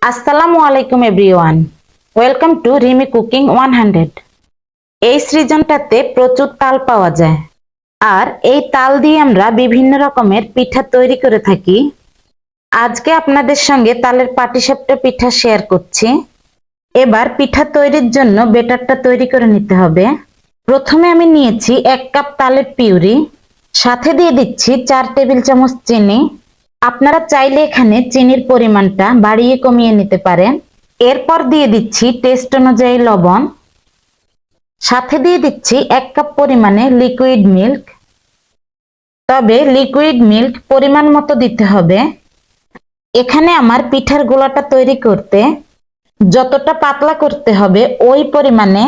আসসালামু আলাইকুম everyone, welcome to Rimi cooking 100। এই সৃজনটাতে প্রচুর তাল পাওয়া যায়, আর এই তাল দিয়ে আমরা বিভিন্ন রকমের পিঠা তৈরি করে থাকি। আজকে আপনাদের সঙ্গে তালের পাটিসাপটা পিঠা শেয়ার করছি। এবার পিঠা তৈরির জন্য বেটারটা তৈরি করে নিতে হবে। প্রথমে আমি নিয়েছি 1 কাপ তালের পিউরি, সাথে দিয়ে দিচ্ছি 4 টেবিল চামচ চিনি। আপনারা চাইলে এখানে চিনির পরিমাণটা বাড়িয়ে কমিয়ে নিতে পারেন। এরপর দিয়ে দিচ্ছি টেস্ট অনুযায়ী লবণ, সাথে দিয়ে দিচ্ছি 1 কাপ পরিমাণে লিকুইড মিল্ক। তবে লিকুইড মিল্ক পরিমাণ মতো দিতে হবে। এখানে আমার পিঠার গোলাটা তৈরি করতে যতটা পাতলা করতে হবে ওই পরিমাণে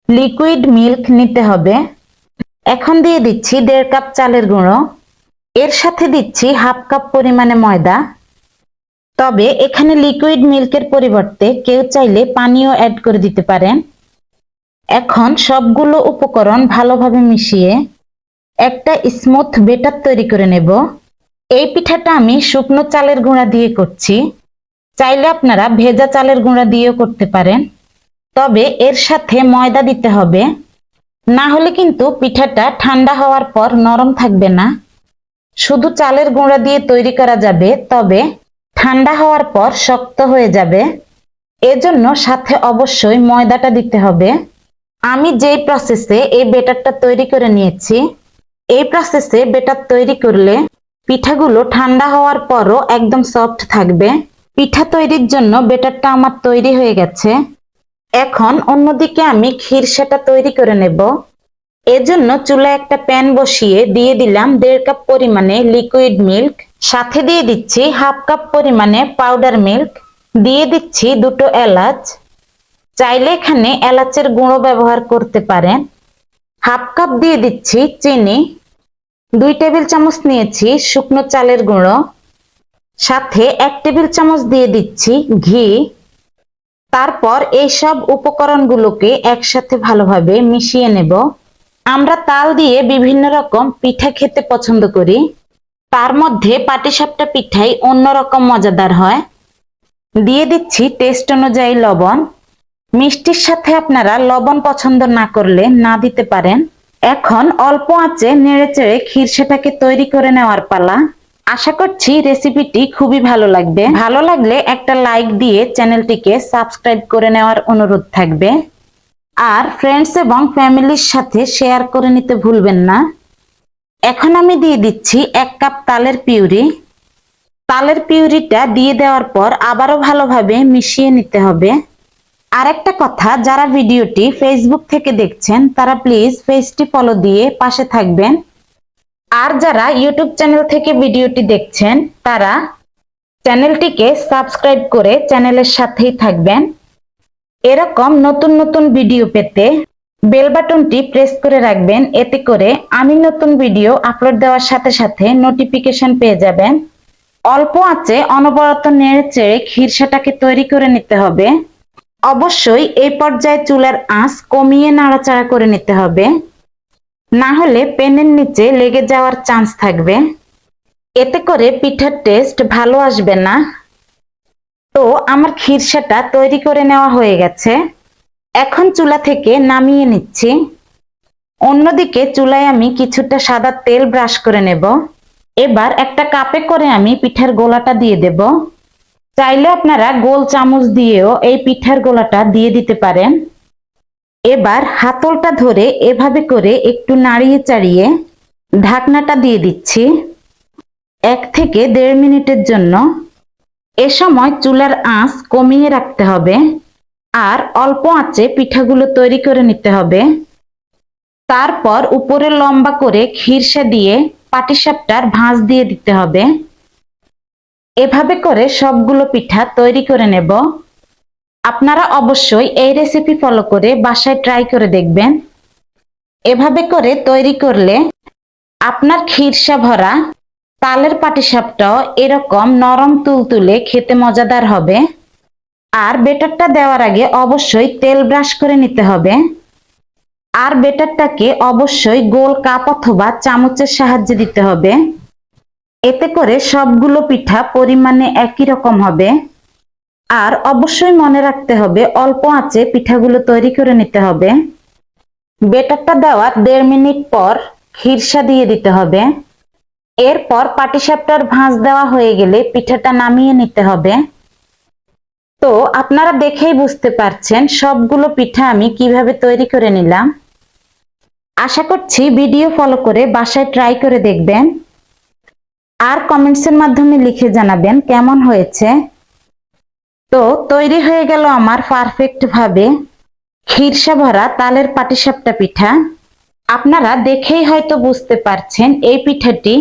লিকুইড মিল্ক নিতে হবে। এখন দিয়ে দিচ্ছি 1.5 কাপ চালের গুঁড়ো, এর সাথে দিচ্ছি 1/2 কাপ পরিমাণে ময়দা। তবে এখানে লিকুইড মিল্কের পরিবর্তে কেউ চাইলে পানিও অ্যাড করে দিতে পারেন। এখন সবগুলো উপকরণ ভালোভাবে মিশিয়ে একটা স্মুথ বেটার তৈরি করে নেব। এই পিঠাটা আমি শুকনো চালের গুঁড়া দিয়ে করছি, চাইলে আপনারা ভেজা চালের গুঁড়া দিয়েও করতে পারেন। তবে এর সাথে ময়দা দিতে হবে, না হলে কিন্তু পিঠাটা ঠান্ডা হওয়ার পর নরম থাকবে না। শুধু চালের গুঁড়া দিয়ে তৈরি করা যাবে, তবে ঠান্ডা হওয়ার পর শক্ত হয়ে যাবে। এজন্য সাথে অবশ্যই ময়দাটা দিতে হবে। আমি যেই প্রসেসে এই বেটারটা তৈরি করে নিয়েছি, এই প্রসেসে বেটার তৈরি করলে পিঠাগুলো ঠান্ডা হওয়ার পরও একদম সফট থাকবে। পিঠা তৈরির জন্য বেটারটা আমার তৈরি হয়ে গেছে। এখন অন্যদিকে আমি খিরসাটা তৈরি করে নেব। এজন্য চুলায় একটা প্যান বসিয়ে দিয়ে দিলাম 1.5 কাপ পরিমাণে লিকুইড মিল্ক, সাথে দিয়ে দিচ্ছি 1/2 কাপ পরিমাণে পাউডার মিল্ক, দিয়ে দিচ্ছি 2টো এলাচ। চাইলে এখানে এলাচের গুঁড়ো ব্যবহার করতে পারেন। 1/2 কাপ দিয়ে দিচ্ছি চিনি, 2 টেবিল চামচ নিয়েছি শুকনো চালের গুঁড়ো, সাথে 1 টেবিল চামচ দিয়ে দিচ্ছি ঘি। তারপর এই সব উপকরণগুলোকে একসাথে ভালোভাবে মিশিয়ে নেব। আমরা তাল দিয়ে বিভিন্ন রকম পিঠা খেতে পছন্দ করি, তার মধ্যে পাটিসাপটা পিঠাই অন্যরকম মজাদার হয়। দিয়ে দিচ্ছি টেস্ট অনুযায়ী লবণ। মিষ্টির সাথে আপনারা লবণ পছন্দ না করলে না দিতে পারেন। এখন অল্প আঁচে নেড়েচেড়ে খিরসাটাকে তৈরি করে নেওয়ার পালা। আশা করছি রেসিপিটি খুবই ভালো লাগবে। ভালো লাগলে একটা লাইক দিয়ে চ্যানেলটিকে সাবস্ক্রাইব করে নেওয়ার অনুরোধ থাকবে। আর ফ্রেন্ডস এবং ফ্যামিলির সাথে শেয়ার করে নিতে ভুলবেন না। এখন আমি দিয়ে দিচ্ছি 1 কাপ তালের পিউরি। তালের পিউরিটা দিয়ে দেওয়ার পর আবারও ভালোভাবে মিশিয়ে নিতে হবে। আরেকটা কথা, যারা ভিডিওটি ফেসবুক থেকে দেখছেন তারা প্লিজ পেজটি ফলো দিয়ে পাশে থাকবেন। আর যারা ইউটিউব চ্যানেল থেকে ভিডিওটি দেখছেন তারা চ্যানেলটিকে সাবস্ক্রাইব করে চ্যানেলের সাথেই থাকবেন। এরকম নতুন নতুন ভিডিও পেতে বেল বাটনটি প্রেস করে রাখবেন, এতে করে আমি নতুন ভিডিও আপলোড দেওয়ার সাথে সাথে নোটিফিকেশন পেয়ে যাবেন। অল্প আঁচে অনবরত নেড়েচেড়ে খিরসাটাকে তৈরি করে নিতে হবে। অবশ্যই এই পর্যায়ে চুলার আঁচ কমিয়ে নাড়াচাড়া করে নিতে হবে, না হলে প্যানের নিচে লেগে যাওয়ার চান্স থাকবে। এতে করে পিঠার টেস্ট ভালো আসবে না। তো আমার খিরসাটা তৈরি করে নেওয়া হয়ে গেছে। এখন চুলা থেকে নামিয়ে নিচ্ছি। অন্যদিকে চুলায় আমি কিছুটা সাদা তেল ব্রাশ করে নেব। এবার একটা কাপে করে আমি পিঠার গোলাটা দিয়ে দেব। চাইলে আপনারা গোল চামচ দিয়েও এই পিঠার গোলাটা দিয়ে দিতে পারেন। এবার হাতলটা ধরে এভাবে করে একটু নাড়িয়ে চাড়িয়ে ঢাকনাটা দিয়ে দিচ্ছি 1 থেকে 1.5 মিনিটের জন্য। এ সময় চুলার আঁচ কমিয়ে রাখতে হবে, আর অল্প আঁচে পিঠাগুলো তৈরি করে নিতে হবে। তারপর উপরে লম্বা করে খিরসা দিয়ে পাটিসাপটার ভাঁজ দিয়ে দিতে হবে। এভাবে করে সবগুলো পিঠা তৈরি করে নেব। আপনারা অবশ্যই এই রেসিপি ফলো করে বাসায় ট্রাই করে দেখবেন। এভাবে করে তৈরি করলে আপনার খিরসা ভরা তালের পাটিসাপটাও এরকম নরম তুলতুলে খেতে মজাদার হবে। আর বেটারটা দেওয়ার আগে অবশ্যই তেল ব্রাশ করে নিতে হবে। আর বেটারটাকে অবশ্যই গোল কাপ অথবা চামচের সাহায্যে দিতে হবে, এতে করে সবগুলো পিঠা পরিমাণে একই রকম হবে। আর অবশ্যই মনে রাখতে হবে অল্প আঁচে পিঠাগুলো তৈরি করে নিতে হবে। বেটারটা দেওয়ার 1.5 মিনিট পর খিরসা দিয়ে দিতে হবে। এরপর পাটিসাপটার ভাঁজ দেওয়া হয়ে গেলে পিঠাটা নামিয়ে নিতে হবে। তো আপনারা দেখেই বুঝতে পারছেন সবগুলো পিঠা আমি কিভাবে তৈরি করে নিলাম। আশা করছি ভিডিও ফলো করে বাসায় ট্রাই করে দেখবেন আর কমেন্টসের মাধ্যমে লিখে জানাবেন কেমন হয়েছে। তো তৈরি হয়ে গেল আমার পারফেক্ট ভাবে খিরসা ভরা তালের পাটিসাপটা পিঠা। আপনারা দেখেই হয়তো বুঝতে পারছেন এই পিঠাটি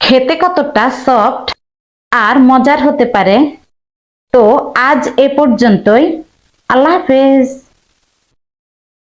খেতে কতটা সফট আর মজার হতে পারে। তো আজ এ পর্যন্তই। আল্লাহ হাফেজ।